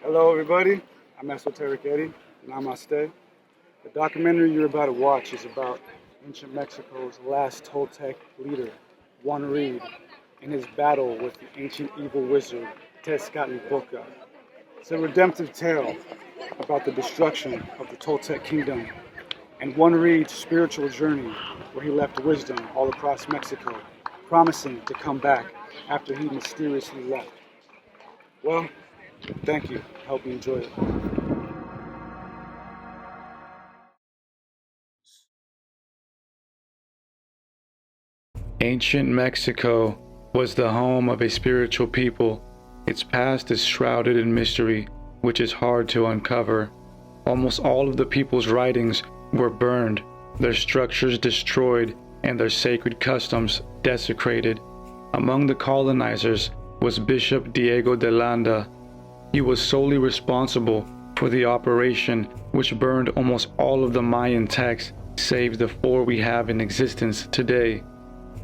Hello everybody, I'm Esoteric Eddie, Namaste. The documentary you're about to watch is about ancient Mexico's last Toltec leader, Juan Reed, in his battle with the ancient evil wizard, Tezcatlipoca. It's a redemptive tale about the destruction of the Toltec kingdom and Juan Reed's spiritual journey where he left wisdom all across Mexico, promising to come back after he mysteriously left. Well, thank you. I hope you enjoy it. Ancient Mexico was the home of a spiritual people. Its past is shrouded in mystery, which is hard to uncover. Almost all of the people's writings were burned, their structures destroyed, and their sacred customs desecrated. Among the colonizers was Bishop Diego de Landa. He was solely responsible for the operation which burned almost all of the Mayan texts, save the 4 we have in existence today.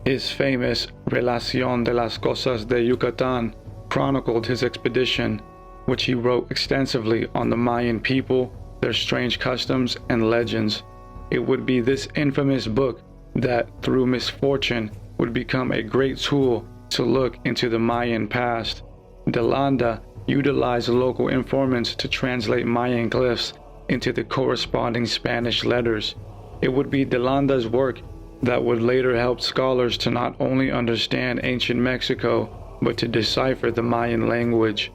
His famous Relación de las Cosas de Yucatán chronicled his expedition, which he wrote extensively on the Mayan people, their strange customs, and legends. It would be this infamous book that, through misfortune, would become a great tool to look into the Mayan past. De Landa utilized local informants to translate Mayan glyphs into the corresponding Spanish letters. It would be De Landa's work that would later help scholars to not only understand ancient Mexico, but to decipher the Mayan language.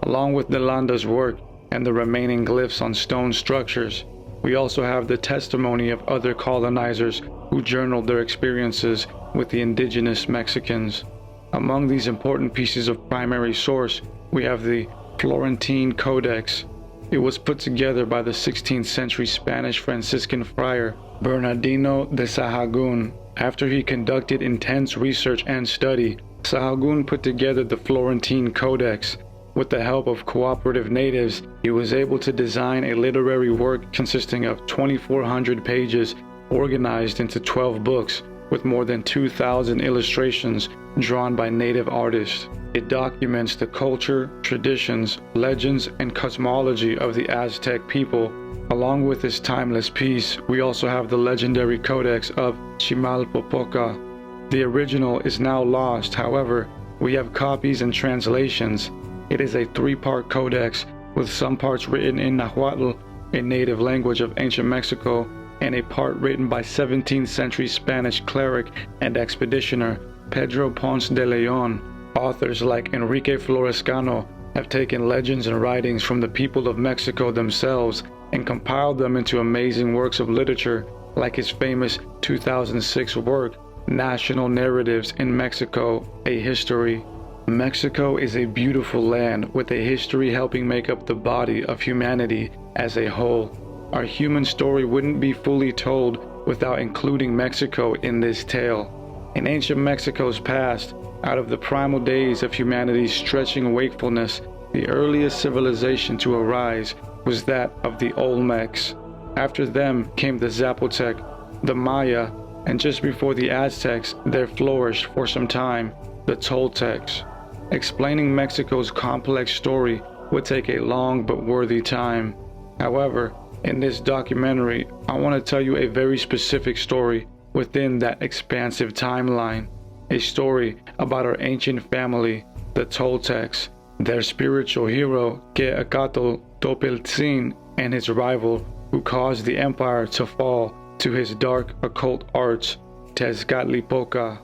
Along with De Landa's work and the remaining glyphs on stone structures, we also have the testimony of other colonizers who journaled their experiences with the indigenous Mexicans. Among these important pieces of primary source, we have the Florentine Codex. It was put together by the 16th century Spanish Franciscan friar Bernardino de Sahagún. After he conducted intense research and study, Sahagún put together the Florentine Codex. With the help of cooperative natives, he was able to design a literary work consisting of 2,400 pages organized into 12 books with more than 2,000 illustrations drawn by native artists. It documents the culture, traditions, legends, and cosmology of the Aztec people. Along with this timeless piece, we also have the legendary Codex of Chimalpopoca. The original is now lost, however, we have copies and translations. It is a 3-part codex with some parts written in Nahuatl, a native language of ancient Mexico, and a part written by 17th century Spanish cleric and expeditioner Pedro Ponce de Leon. Authors like Enrique Florescano have taken legends and writings from the people of Mexico themselves and compiled them into amazing works of literature, like his famous 2006 work, National Narratives in Mexico, A History. Mexico is a beautiful land with a history helping make up the body of humanity as a whole. Our human story wouldn't be fully told without including Mexico in this tale. In ancient Mexico's past, out of the primal days of humanity's stretching wakefulness, the earliest civilization to arise was that of the Olmecs. After them came the Zapotec, the Maya, and just before the Aztecs, there flourished for some time the Toltecs. Explaining Mexico's complex story would take a long but worthy time. However, in this documentary, I want to tell you a very specific story within that expansive timeline. A story about our ancient family, the Toltecs, their spiritual hero, Topiltzin, and his rival, who caused the empire to fall to his dark occult arts, Tezcatlipoca.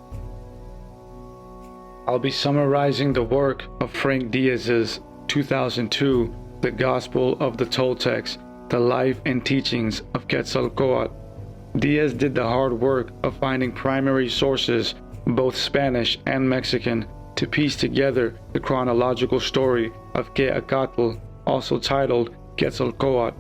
I'll be summarizing the work of Frank Diaz's 2002, The Gospel of the Toltecs, The Life and Teachings of Quetzalcoatl. Diaz did the hard work of finding primary sources, both Spanish and Mexican, to piece together the chronological story of Quetzalcoatl, also titled Quetzalcoatl.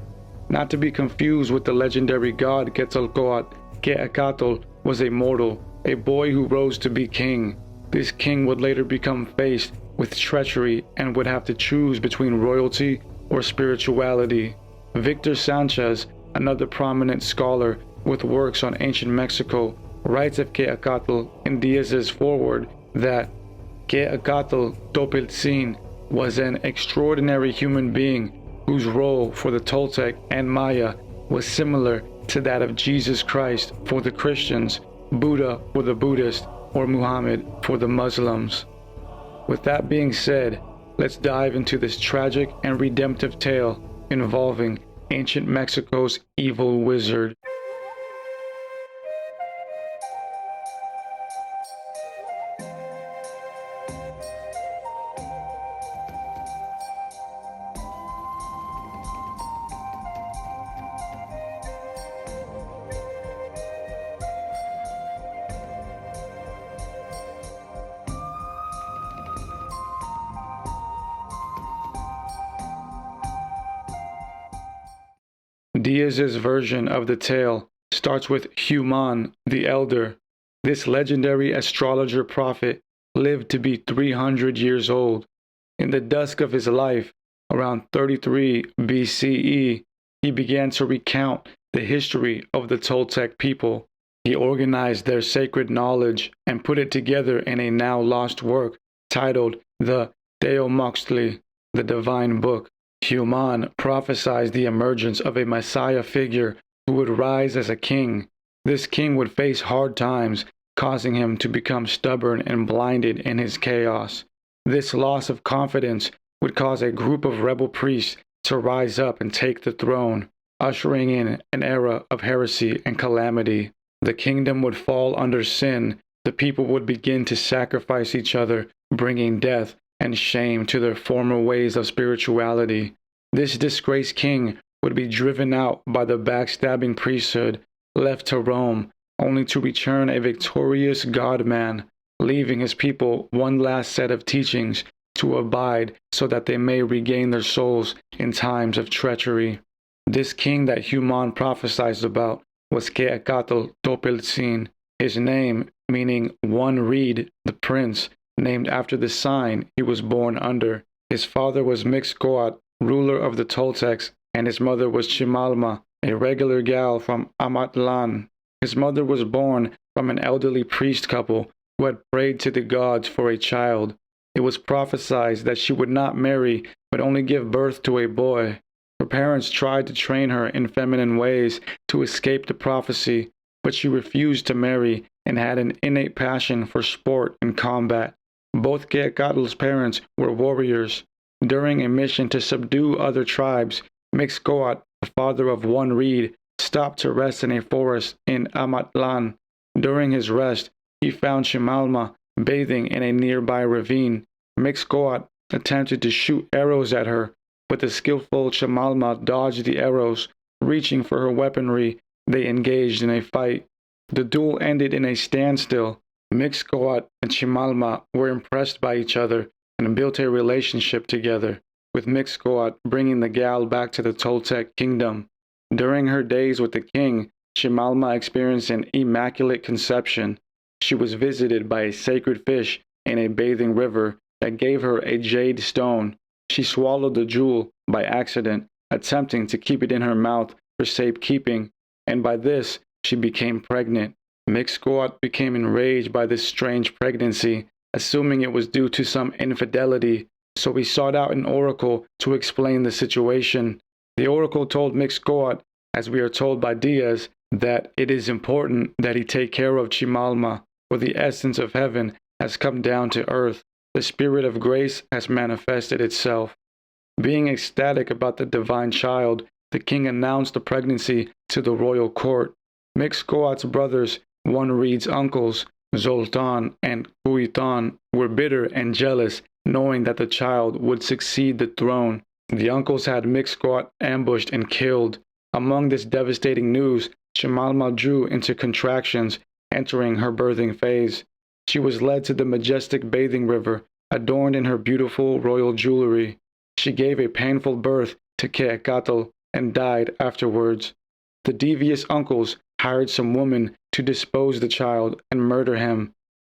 Not to be confused with the legendary god Quetzalcoatl, Quetzalcoatl was a mortal, a boy who rose to be king. This king would later become faced with treachery and would have to choose between royalty or spirituality. Victor Sanchez, another prominent scholar with works on ancient Mexico, writes of Quetzalcoatl in Diaz's foreword that Quetzalcoatl Topiltzin was an extraordinary human being whose role for the Toltec and Maya was similar to that of Jesus Christ for the Christians, Buddha for the Buddhists, or Muhammad for the Muslims. With that being said, let's dive into this tragic and redemptive tale involving ancient Mexico's evil wizard. Diaz's version of the tale starts with Human the Elder. This legendary astrologer prophet lived to be 300 years old. In the dusk of his life, around 33 BCE, he began to recount the history of the Toltec people. He organized their sacred knowledge and put it together in a now lost work titled the Teomoxtli, the Divine Book. Human prophesied the emergence of a Messiah figure who would rise as a king. This king would face hard times, causing him to become stubborn and blinded in his chaos. This loss of confidence would cause a group of rebel priests to rise up and take the throne, ushering in an era of heresy and calamity. The kingdom would fall under sin. The people would begin to sacrifice each other, bringing death and shame to their former ways of spirituality. This disgraced king would be driven out by the backstabbing priesthood, left to roam, only to return a victorious God-man, leaving his people one last set of teachings to abide so that they may regain their souls in times of treachery. This king that Human prophesied about was Tezcatlipoca. His name, meaning one reed, the prince, named after the sign he was born under. His father was Mixcoatl, ruler of the Toltecs, and his mother was Chimalma, a regular gal from Amatlan. His mother was born from an elderly priest couple who had prayed to the gods for a child. It was prophesied that she would not marry, but only give birth to a boy. Her parents tried to train her in feminine ways to escape the prophecy, but she refused to marry and had an innate passion for sport and combat. Both Quetzalcoatl's parents were warriors. During a mission to subdue other tribes, Mixcoatl, the father of one reed, stopped to rest in a forest in Amatlan. During his rest, he found Chimalma bathing in a nearby ravine. Mixcoatl attempted to shoot arrows at her, but the skillful Chimalma dodged the arrows. Reaching for her weaponry, they engaged in a fight. The duel ended in a standstill. Mixcoatl and Chimalma were impressed by each other and built a relationship together, with Mixcoatl bringing the gal back to the Toltec kingdom. During her days with the king, Chimalma experienced an immaculate conception. She was visited by a sacred fish in a bathing river that gave her a jade stone. She swallowed the jewel by accident, attempting to keep it in her mouth for safekeeping, and by this she became pregnant. Mixcoatl became enraged by this strange pregnancy, assuming it was due to some infidelity, so he sought out an oracle to explain the situation. The oracle told Mixcoatl, as we are told by Diaz, that it is important that he take care of Chimalma, for the essence of heaven has come down to earth. The spirit of grace has manifested itself. Being ecstatic about the divine child, the king announced the pregnancy to the royal court. Mixcoatl's brothers, one reed's uncles, Zoltan and Cuitan, were bitter and jealous, knowing that the child would succeed the throne. The uncles had Mixcoatl ambushed and killed. Among this devastating news, Chimalma drew into contractions, entering her birthing phase. She was led to the majestic bathing river, adorned in her beautiful royal jewelry. She gave a painful birth to Quetzalcoatl and died afterwards. The devious uncles hired some woman to dispose the child and murder him.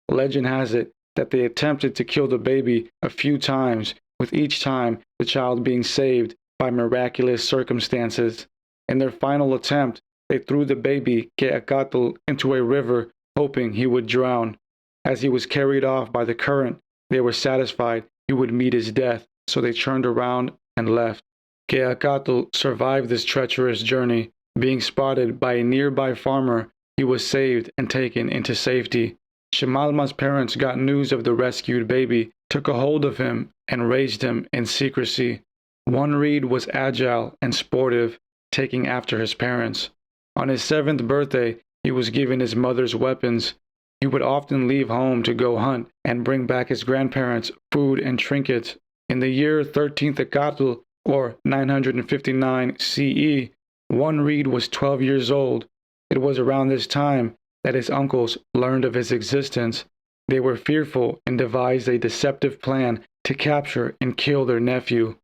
Legend has it that they attempted to kill the baby a few times, with each time the child being saved by miraculous circumstances. In their final attempt, they threw the baby Quetzalcoatl into a river, hoping he would drown. As he was carried off by the current, they were satisfied he would meet his death so they turned around and left. Quetzalcoatl survived this treacherous journey. Being spotted by a nearby farmer, he was saved and taken into safety. Ximalma's parents got news of the rescued baby, took a hold of him, and raised him in secrecy. One Reed was agile and sportive, taking after his parents. On his 7th birthday, he was given his mother's weapons. He would often leave home to go hunt and bring back his grandparents food and trinkets. In the year 13th Tezcatl, or 959 CE, One Reed was 12 years old. It was around this time that his uncles learned of his existence. They were fearful and devised a deceptive plan to capture and kill their nephew.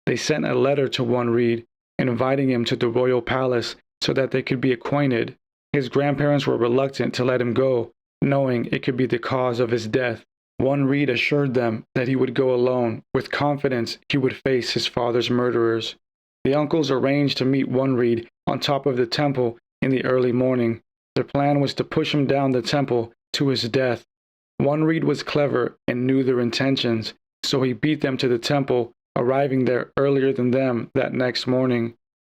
They sent a letter to One Reed, inviting him to the royal palace so that they could be acquainted. His grandparents were reluctant to let him go, knowing it could be the cause of his death. One Reed assured them that he would go alone, with confidence he would face his father's murderers. The uncles arranged to meet One Reed on top of the temple in the early morning. Their plan was to push him down the temple to his death. One Reed was clever and knew their intentions, so he beat them to the temple, arriving there earlier than them that next morning.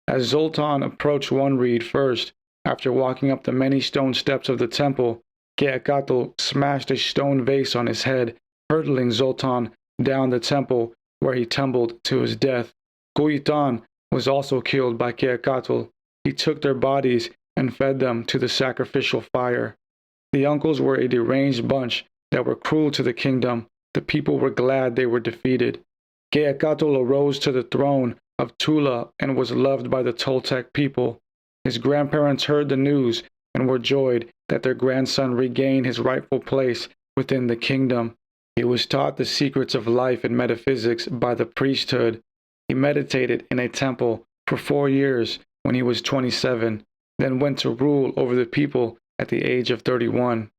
As Zoltan approached One Reed first, after walking up the many stone steps of the temple, Quetzalcoatl smashed a stone vase on his head, hurtling Zoltan down the temple, where he tumbled to his death. Cuitan was also killed by Quetzalcoatl. He took their bodies and fed them to the sacrificial fire. The uncles were a deranged bunch that were cruel to the kingdom. The people were glad they were defeated. Quetzalcoatl arose to the throne of Tula and was loved by the Toltec people. His grandparents heard the news and were joyed that their grandson regained his rightful place within the kingdom. He was taught the secrets of life and metaphysics by the priesthood. He meditated in a temple for 4 years when he was 27, then went to rule over the people at the age of 31.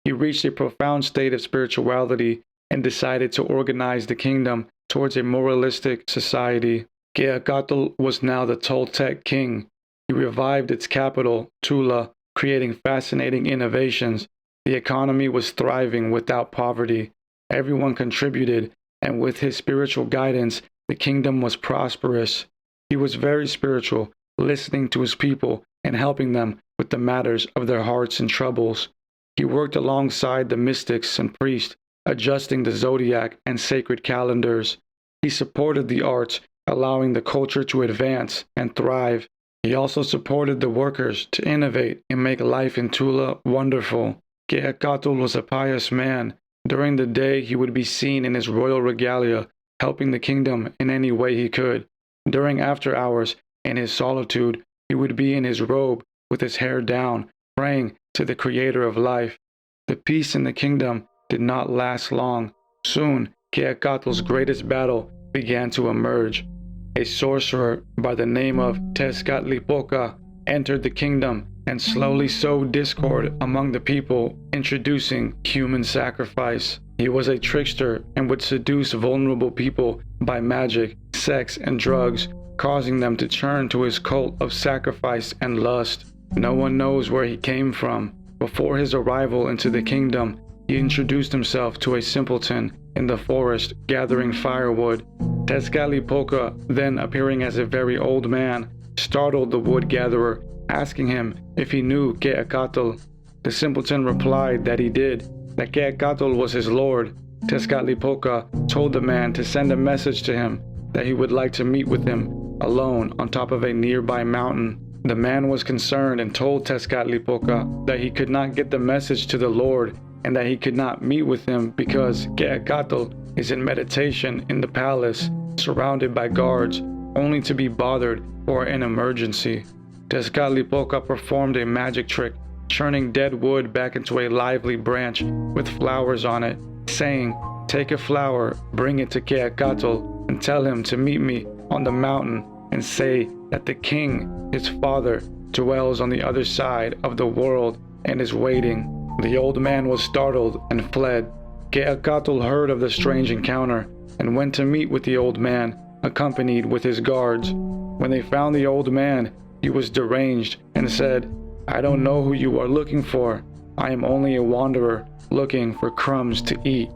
He reached a profound state of spirituality and decided to organize the kingdom towards a moralistic society. Quetzalcoatl was now the Toltec king. He revived its capital, Tula, creating fascinating innovations. The economy was thriving without poverty. Everyone contributed, and with his spiritual guidance, the kingdom was prosperous. He was very spiritual, listening to his people and helping them with the matters of their hearts and troubles. He worked alongside the mystics and priests, adjusting the zodiac and sacred calendars. He supported the arts, allowing the culture to advance and thrive. He also supported the workers to innovate and make life in Tula wonderful. Quetzalcoatl was a pious man. During the day, he would be seen in his royal regalia, helping the kingdom in any way he could. During after hours, in his solitude, he would be in his robe with his hair down, praying to the creator of life. The peace in the kingdom did not last long. Soon, Quetzalcoatl's greatest battle began to emerge. A sorcerer by the name of Tezcatlipoca entered the kingdom and slowly sowed discord among the people, introducing human sacrifice. He was a trickster and would seduce vulnerable people by magic, sex, and drugs, causing them to turn to his cult of sacrifice and lust. No one knows where he came from. Before his arrival into the kingdom, he introduced himself to a simpleton in the forest gathering firewood. Tezcatlipoca, then appearing as a very old man, startled the wood gatherer, asking him if he knew Quetzalcoatl. The simpleton replied that he did, that Quetzalcoatl was his lord. Tezcatlipoca told the man to send a message to him that he would like to meet with him alone on top of a nearby mountain. The man was concerned and told Tezcatlipoca that he could not get the message to the Lord and that he could not meet with him because Quetzalcoatl is in meditation in the palace, surrounded by guards, only to be bothered for an emergency. Tezcatlipoca performed a magic trick, churning dead wood back into a lively branch with flowers on it, saying, "Take a flower, bring it to Quetzalcoatl, and tell him to meet me on the mountain and say that the king, his father, dwells on the other side of the world and is waiting." The old man was startled and fled. Quetzalcoatl heard of the strange encounter and went to meet with the old man, accompanied with his guards. When they found the old man, he was deranged and said, "I don't know who you are looking for. I am only a wanderer looking for crumbs to eat."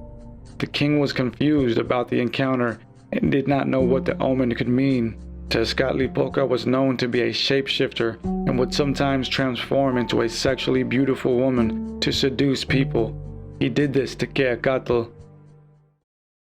The king was confused about the encounter and did not know what the omen could mean. Tezcatlipoca was known to be a shapeshifter and would sometimes transform into a sexually beautiful woman to seduce people. He did this to Quetzalcoatl.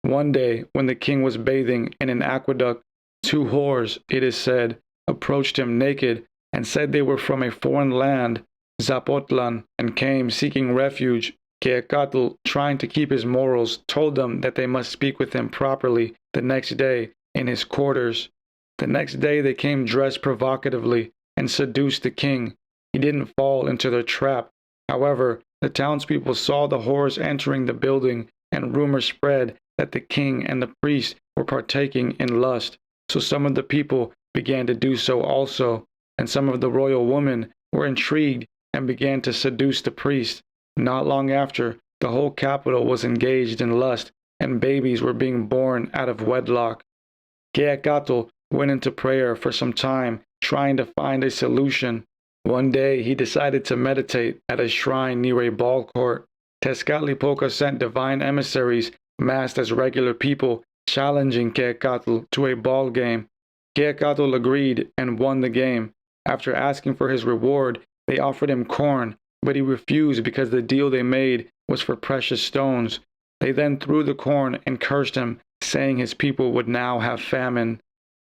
One day, when the king was bathing in an aqueduct, two whores, it is said, approached him naked and said they were from a foreign land, Zapotlan, and came seeking refuge. Quetzalcoatl, trying to keep his morals, told them that they must speak with him properly the next day in his quarters. The next day they came dressed provocatively and seduced the king. He didn't fall into their trap. However, the townspeople saw the whores entering the building, and rumors spread that the king and the priest were partaking in lust. So some of the people began to do so also, and some of the royal women were intrigued and began to seduce the priest. Not long after, the whole capital was engaged in lust, and babies were being born out of wedlock. Quetzalcoatl went into prayer for some time, trying to find a solution. One day, he decided to meditate at a shrine near a ball court. Tezcatlipoca sent divine emissaries masked as regular people, challenging Quetzalcoatl to a ball game. Quetzalcoatl agreed and won the game. After asking for his reward, they offered him corn, but he refused because the deal they made was for precious stones. They then threw the corn and cursed him, saying his people would now have famine.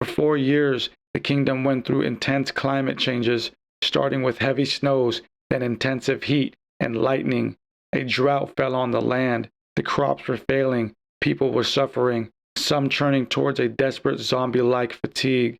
For 4 years, the kingdom went through intense climate changes, starting with heavy snows, then intensive heat and lightning. A drought fell on the land. The crops were failing. People were suffering, some turning towards a desperate zombie-like fatigue.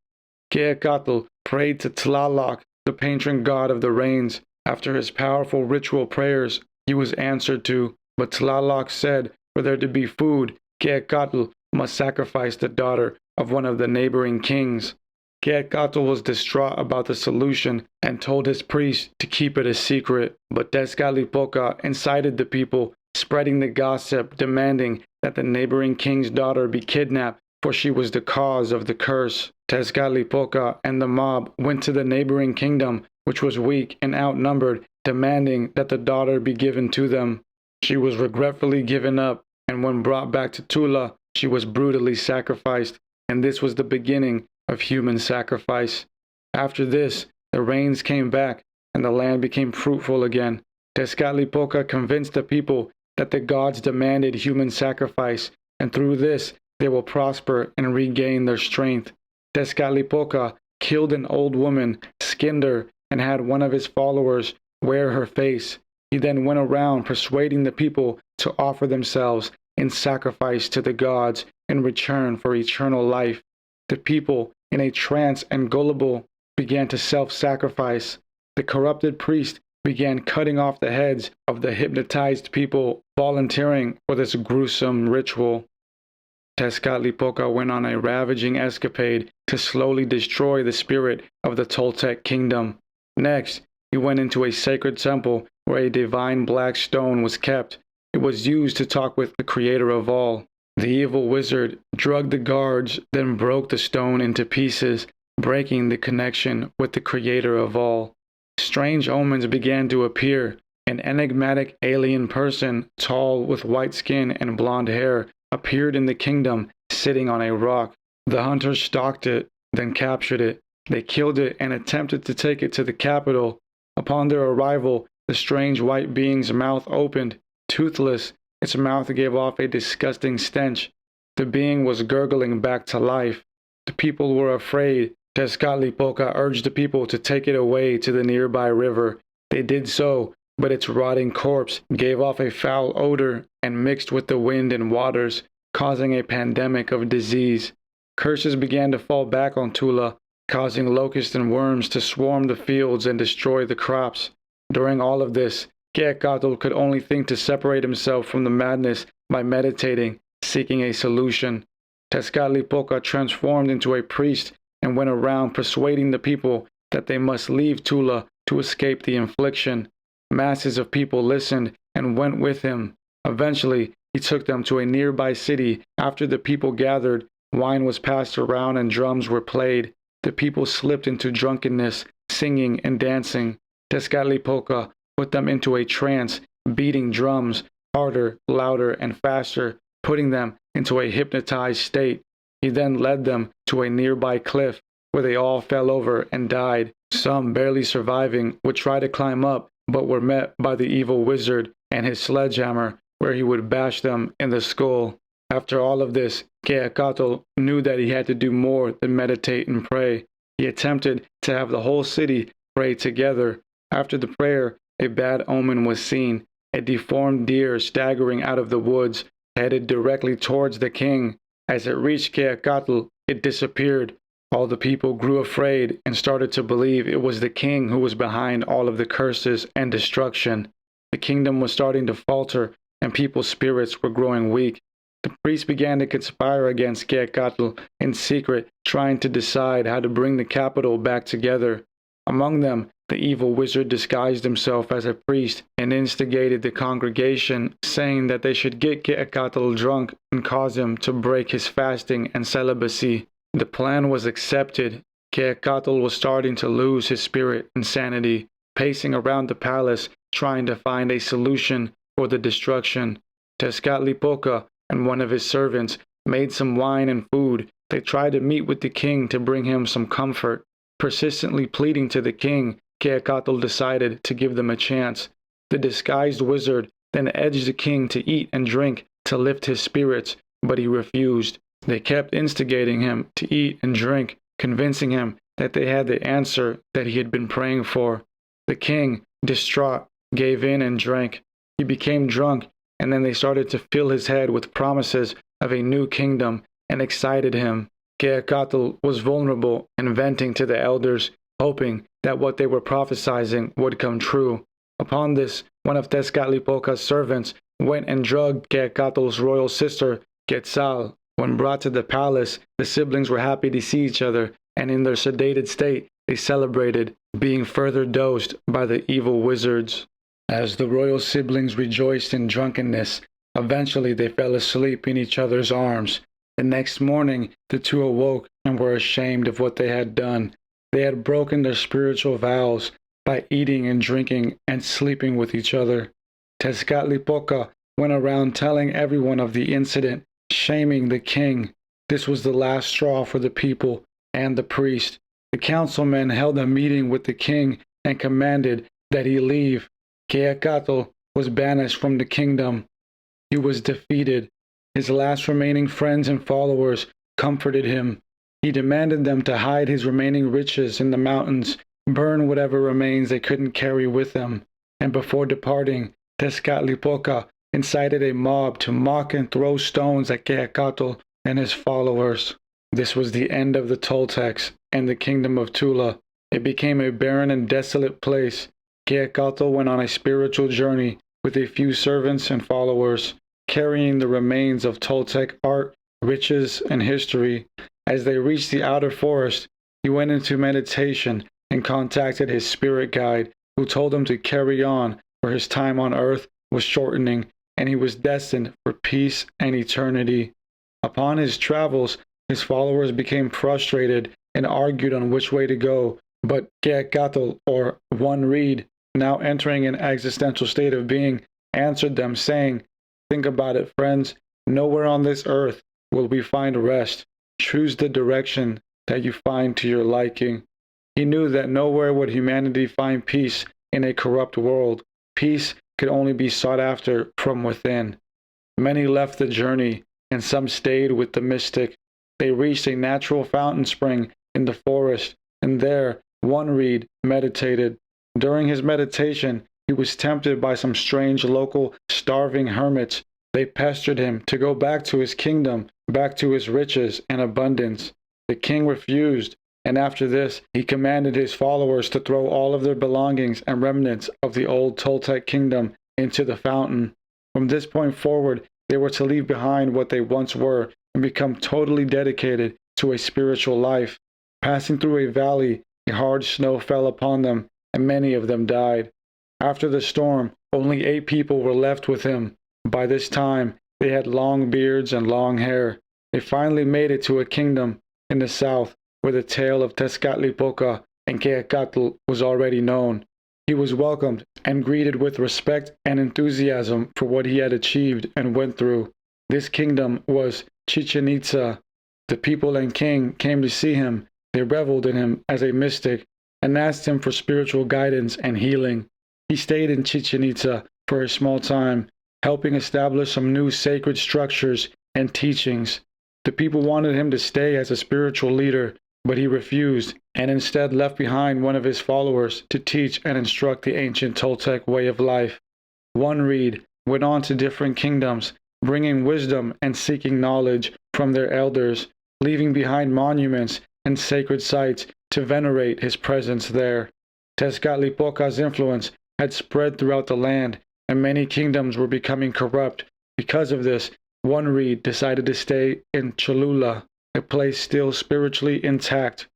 Quetzalcoatl prayed to Tlaloc, the patron god of the rains. After his powerful ritual prayers, he was answered to, but Tlaloc said for there to be food, Quetzalcoatl must sacrifice the daughter of one of the neighboring kings. Quetzalcoatl was distraught about the solution and told his priests to keep it a secret, but Tezcatlipoca incited the people, spreading the gossip, demanding that the neighboring king's daughter be kidnapped, for she was the cause of the curse. Tezcatlipoca and the mob went to the neighboring kingdom, which was weak and outnumbered, demanding that the daughter be given to them. She was regretfully given up, and when brought back to Tula, she was brutally sacrificed, and this was the beginning of human sacrifice. After this, the rains came back, and the land became fruitful again. Tezcatlipoca convinced the people that the gods demanded human sacrifice, and through this, they will prosper and regain their strength. Tezcatlipoca killed an old woman, skinned her, and had one of his followers wear her face. He then went around persuading the people to offer themselves in sacrifice to the gods in return for eternal life. The people, in a trance and gullible, began to self-sacrifice. The corrupted priest began cutting off the heads of the hypnotized people, volunteering for this gruesome ritual. Tezcatlipoca went on a ravaging escapade to slowly destroy the spirit of the Toltec kingdom. Next, he went into a sacred temple where a divine black stone was kept. It was used to talk with the creator of all. The evil wizard drugged the guards, then broke the stone into pieces, breaking the connection with the creator of all. Strange omens began to appear. An enigmatic alien person, tall with white skin and blonde hair, appeared in the kingdom, sitting on a rock. The hunters stalked it, then captured it. They killed it and attempted to take it to the capital. Upon their arrival, the strange white being's mouth opened. Toothless, its mouth gave off a disgusting stench. The being was gurgling back to life. The people were afraid. Tezcatlipoca urged the people to take it away to the nearby river. They did so, but its rotting corpse gave off a foul odor and mixed with the wind and waters, causing a pandemic of disease. Curses began to fall back on Tula, causing locusts and worms to swarm the fields and destroy the crops. During all of this, Quetzalcoatl could only think to separate himself from the madness by meditating, seeking a solution. Tezcatlipoca transformed into a priest and went around persuading the people that they must leave Tula to escape the infliction. Masses of people listened and went with him. Eventually, he took them to a nearby city. After the people gathered, wine was passed around and drums were played. The people slipped into drunkenness, singing and dancing. Tezcatlipoca put them into a trance, beating drums harder, louder, and faster, putting them into a hypnotized state. He then led them to a nearby cliff where they all fell over and died. Some, barely surviving, would try to climb up, but were met by the evil wizard and his sledgehammer, where he would bash them in the skull. After all of this, Quetzalcoatl knew that he had to do more than meditate and pray. He attempted to have the whole city pray together. After the prayer, a bad omen was seen. A deformed deer staggering out of the woods, headed directly towards the king. As it reached Quetzalcoatl, it disappeared. All the people grew afraid and started to believe it was the king who was behind all of the curses and destruction. The kingdom was starting to falter, and people's spirits were growing weak. The priests began to conspire against Quetzalcoatl in secret, trying to decide how to bring the capital back together. Among them, the evil wizard disguised himself as a priest and instigated the congregation, saying that they should get Quetzalcoatl drunk and cause him to break his fasting and celibacy. The plan was accepted. Quetzalcoatl was starting to lose his spirit and sanity, pacing around the palace, trying to find a solution for the destruction. Tezcatlipoca and one of his servants made some wine and food. They tried to meet with the king to bring him some comfort. Persistently pleading to the king, Quetzalcoatl decided to give them a chance. The disguised wizard then edged the king to eat and drink to lift his spirits, but he refused. They kept instigating him to eat and drink, convincing him that they had the answer that he had been praying for. The king, distraught, gave in and drank. He became drunk, and then they started to fill his head with promises of a new kingdom and excited him. Quetzalcoatl was vulnerable and venting to the elders, hoping that what they were prophesying would come true. Upon this, one of Tezcatlipoca's servants went and drugged Quetzalcoatl's royal sister, Quetzal. When brought to the palace, the siblings were happy to see each other, and in their sedated state, they celebrated, being further dosed by the evil wizards. As the royal siblings rejoiced in drunkenness, eventually they fell asleep in each other's arms. The next morning, the two awoke and were ashamed of what they had done. They had broken their spiritual vows by eating and drinking and sleeping with each other. Tezcatlipoca went around telling everyone of the incident, shaming the king. This was the last straw for the people and the priest. The councilmen held a meeting with the king and commanded that he leave. Quetzalcoatl was banished from the kingdom. He was defeated. His last remaining friends and followers comforted him. He demanded them to hide his remaining riches in the mountains, burn whatever remains they couldn't carry with them. And before departing, Tezcatlipoca incited a mob to mock and throw stones at Quetzalcoatl and his followers. This was the end of the Toltecs and the kingdom of Tula. It became a barren and desolate place. Quetzalcoatl went on a spiritual journey with a few servants and followers, carrying the remains of Toltec art, riches, and history. As they reached the outer forest, he went into meditation and contacted his spirit guide, who told him to carry on, for his time on earth was shortening, and he was destined for peace and eternity. Upon his travels, his followers became frustrated and argued on which way to go, but Quetzalcoatl, or One Reed, now entering an existential state of being, answered them, saying, "Think about it, friends. Nowhere on this earth will we find rest. Choose the direction that you find to your liking." He knew that nowhere would humanity find peace in a corrupt world. Peace could only be sought after from within. Many left the journey, and some stayed with the mystic. They reached a natural fountain spring in the forest, and there One Reed meditated. During his meditation, he was tempted by some strange local starving hermits. They pestered him to go back to his kingdom, back to his riches and abundance. The king refused, and after this, he commanded his followers to throw all of their belongings and remnants of the old Toltec kingdom into the fountain. From this point forward, they were to leave behind what they once were and become totally dedicated to a spiritual life. Passing through a valley, a hard snow fell upon them, and many of them died. After the storm, only 8 people were left with him. By this time, they had long beards and long hair. They finally made it to a kingdom in the south, where the tale of Tezcatlipoca and Quetzalcoatl was already known. He was welcomed and greeted with respect and enthusiasm for what he had achieved and went through. This kingdom was Chichen Itza. The people and king came to see him. They reveled in him as a mystic and asked him for spiritual guidance and healing. He stayed in Chichen Itza for a small time, helping establish some new sacred structures and teachings. The people wanted him to stay as a spiritual leader, but he refused and instead left behind one of his followers to teach and instruct the ancient Toltec way of life. One Reed went on to different kingdoms, bringing wisdom and seeking knowledge from their elders, leaving behind monuments and sacred sites to venerate his presence there. Tezcatlipoca's influence had spread throughout the land, and many kingdoms were becoming corrupt. Because of this, One Reed decided to stay in Cholula, a place still spiritually intact.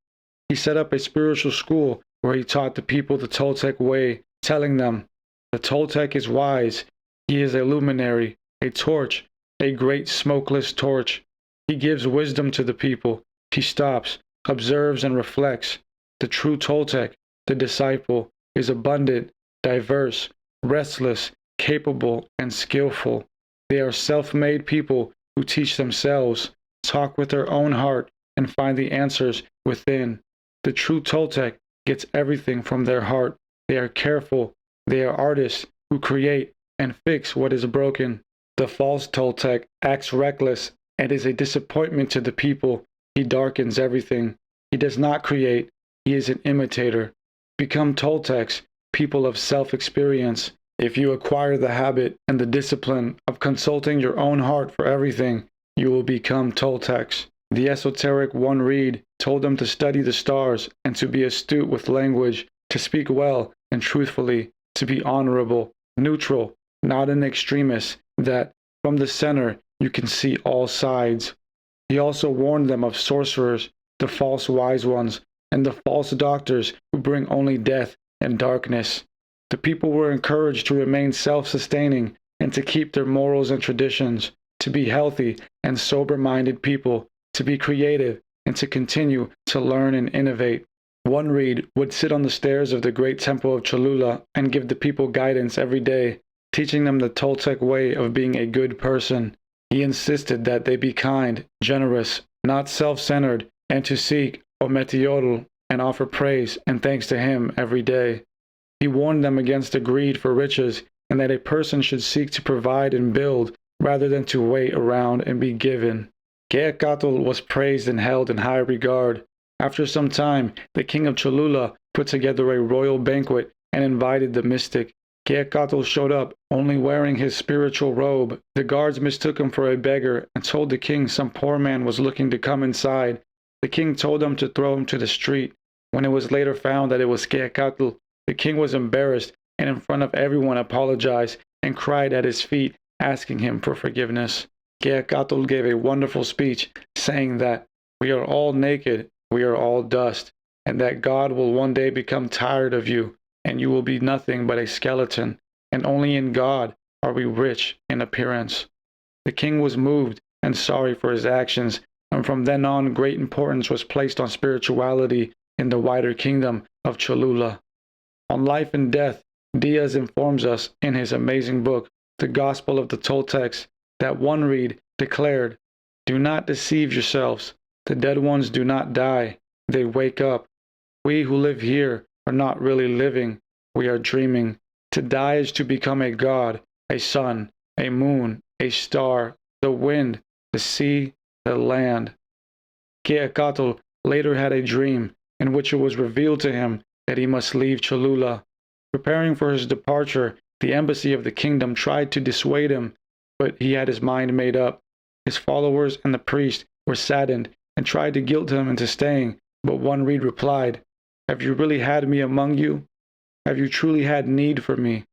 He set up a spiritual school where he taught the people the Toltec way, telling them, "The Toltec is wise. He is a luminary, a torch, a great smokeless torch. He gives wisdom to the people. He stops, observes, and reflects. The true Toltec, the disciple, is abundant, diverse, restless, capable, and skillful. They are self-made people who teach themselves, talk with their own heart, and find the answers within. The true Toltec gets everything from their heart. They are careful. They are artists who create and fix what is broken. The false Toltec acts reckless and is a disappointment to the people. He darkens everything. He does not create. He is an imitator. Become Toltecs, people of self-experience. If you acquire the habit and the discipline of consulting your own heart for everything, you will become Toltecs." The esoteric One Reed told them to study the stars and to be astute with language, to speak well and truthfully, to be honorable, neutral, not an extremist, that from the center you can see all sides. He also warned them of sorcerers, the false wise ones, and the false doctors who bring only death and darkness. The people were encouraged to remain self-sustaining and to keep their morals and traditions, to be healthy and sober-minded people, to be creative, and to continue to learn and innovate. One Reed would sit on the stairs of the great temple of Cholula and give the people guidance every day, teaching them the Toltec way of being a good person. He insisted that they be kind, generous, not self-centered, and to seek Ometeotl and offer praise and thanks to him every day. He warned them against the greed for riches and that a person should seek to provide and build rather than to wait around and be given. Tezcatlipoca was praised and held in high regard. After some time, the king of Cholula put together a royal banquet and invited the mystic. Tezcatlipoca showed up, only wearing his spiritual robe. The guards mistook him for a beggar and told the king some poor man was looking to come inside. The king told them to throw him to the street. When it was later found that it was Tezcatlipoca, the king was embarrassed and in front of everyone apologized and cried at his feet, asking him for forgiveness. Tezcatlipoca gave a wonderful speech, saying that we are all naked, we are all dust, and that God will one day become tired of you, and you will be nothing but a skeleton, and only in God are we rich in appearance. The king was moved and sorry for his actions, and from then on great importance was placed on spirituality in the wider kingdom of Cholula. On life and death, Diaz informs us in his amazing book, The Gospel of the Toltecs, that One Reed declared, "Do not deceive yourselves. The dead ones do not die. They wake up. We who live here are not really living. We are dreaming. To die is to become a god, a sun, a moon, a star, the wind, the sea, the land." Tezcatlipoca later had a dream in which it was revealed to him that he must leave Cholula. Preparing for his departure, the embassy of the kingdom tried to dissuade him, but he had his mind made up. His followers and the priest were saddened and tried to guilt him into staying, but One Reed replied, "Have you really had me among you? Have you truly had need for me?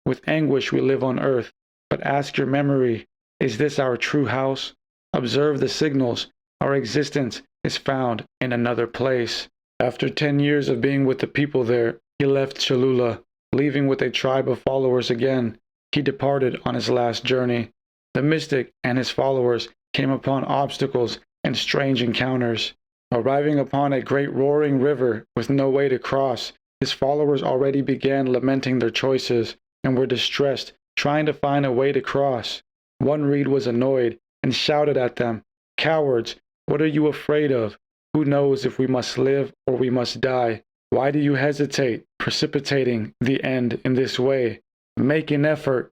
With anguish we live on earth, but ask your memory, is this our true house? Observe the signals. Our existence is found in another place." After 10 years of being with the people there, he left Cholula, leaving with a tribe of followers again. He departed on his last journey. The mystic and his followers came upon obstacles and strange encounters. Arriving upon a great roaring river with no way to cross, his followers already began lamenting their choices and were distressed, trying to find a way to cross. One Reed was annoyed and shouted at them, "Cowards, What are you afraid of? Who knows if we must live or we must die? Why do you hesitate, precipitating the end in this way? Make an effort.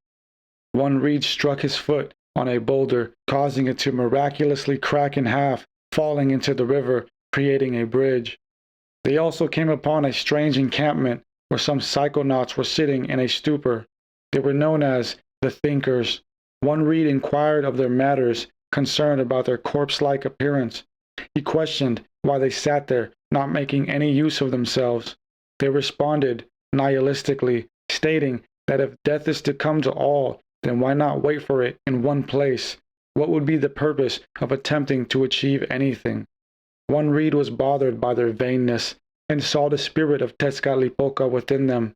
One reed struck his foot on a boulder, causing it to miraculously crack in half, falling into the river, creating a bridge. They also came upon a strange encampment where some psychonauts were sitting in a stupor. They were known as the Thinkers. One reed inquired of their matters, concerned about their corpse-like appearance. He questioned why they sat there, not making any use of themselves. They responded nihilistically, stating that if death is to come to all, then why not wait for it in one place? What would be the purpose of attempting to achieve anything? One reed was bothered by their vainness and saw the spirit of Tezcatlipoca within them.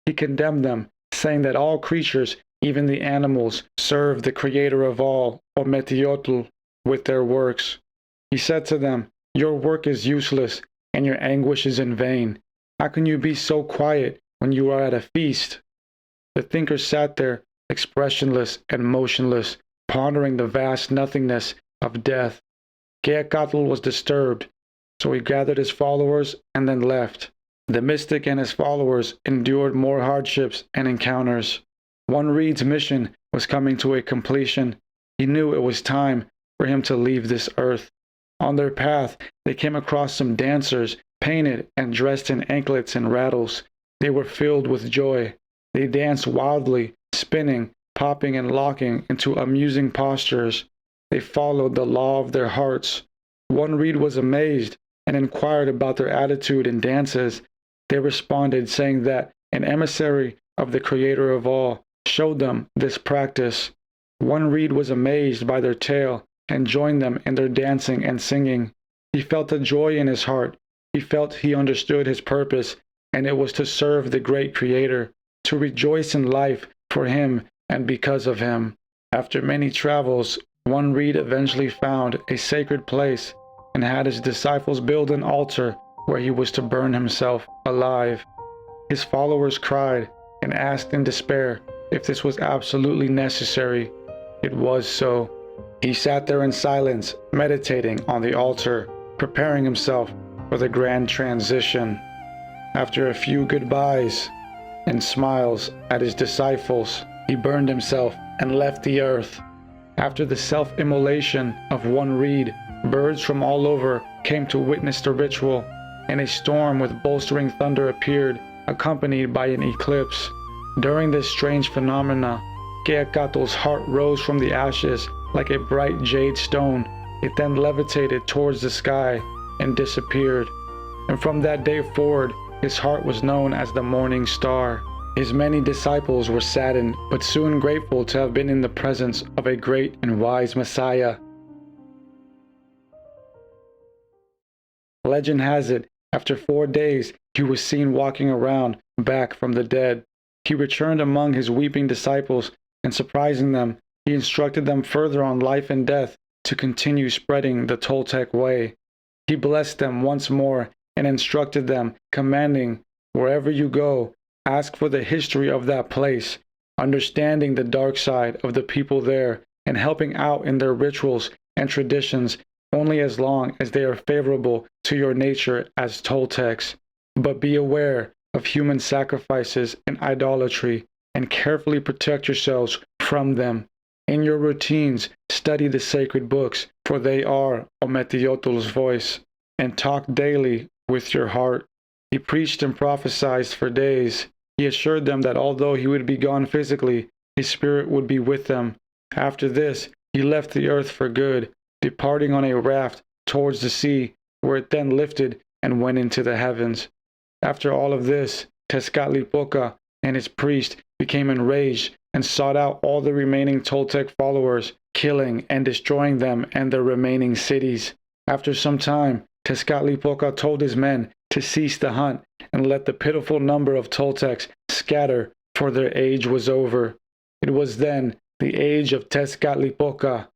He condemned them, saying that all creatures, even the animals, serve the creator of all, Ometeotl, with their works. He said to them, "Your work is useless, and your anguish is in vain. How can you be so quiet when you are at a feast?" The thinkers sat there, expressionless and motionless, pondering the vast nothingness of death. Quetzalcoatl was disturbed, so he gathered his followers and then left. The mystic and his followers endured more hardships and encounters. One reed's mission was coming to a completion. He knew it was time for him to leave this earth. On their path, they came across some dancers, painted and dressed in anklets and rattles. They were filled with joy. They danced wildly, spinning, popping and locking into amusing postures. They followed the law of their hearts. One reed was amazed and inquired about their attitude in dances. They responded, saying that an emissary of the Creator of all showed them this practice. One reed was amazed by their tale and joined them in their dancing and singing. He felt a joy in his heart. He felt he understood his purpose, and it was to serve the great Creator, to rejoice in life for him and because of him. After many travels, one reed eventually found a sacred place and had his disciples build an altar where he was to burn himself alive. His followers cried and asked in despair if this was absolutely necessary. It was so. He sat there in silence, meditating on the altar, preparing himself for the grand transition. After a few goodbyes and smiles at his disciples, he burned himself and left the earth. After the self-immolation of one reed, birds from all over came to witness the ritual, and a storm with bolstering thunder appeared, accompanied by an eclipse. During this strange phenomena, Quetzalcoatl's heart rose from the ashes like a bright jade stone. It then levitated towards the sky and disappeared. And from that day forward, his heart was known as the Morning Star. His many disciples were saddened, but soon grateful to have been in the presence of a great and wise Messiah. Legend has it, after 4 days, he was seen walking around, back from the dead. He returned among his weeping disciples, and surprising them, he instructed them further on life and death to continue spreading the Toltec way. He blessed them once more and instructed them, commanding, "Wherever you go, ask for the history of that place, understanding the dark side of the people there, and helping out in their rituals and traditions only as long as they are favorable to your nature as Toltecs. But be aware of human sacrifices and idolatry, and carefully protect yourselves from them. In your routines, study the sacred books, for they are Ometeotl's voice, and talk daily with your heart." He preached and prophesied for days. He assured them that although he would be gone physically, his spirit would be with them. After this, he left the earth for good, departing on a raft towards the sea, where it then lifted and went into the heavens. After all of this, Tezcatlipoca and his priest became enraged and sought out all the remaining Toltec followers, killing and destroying them and their remaining cities. After some time, Tezcatlipoca told his men to cease the hunt and let the pitiful number of Toltecs scatter, for their age was over. It was then the age of Tezcatlipoca.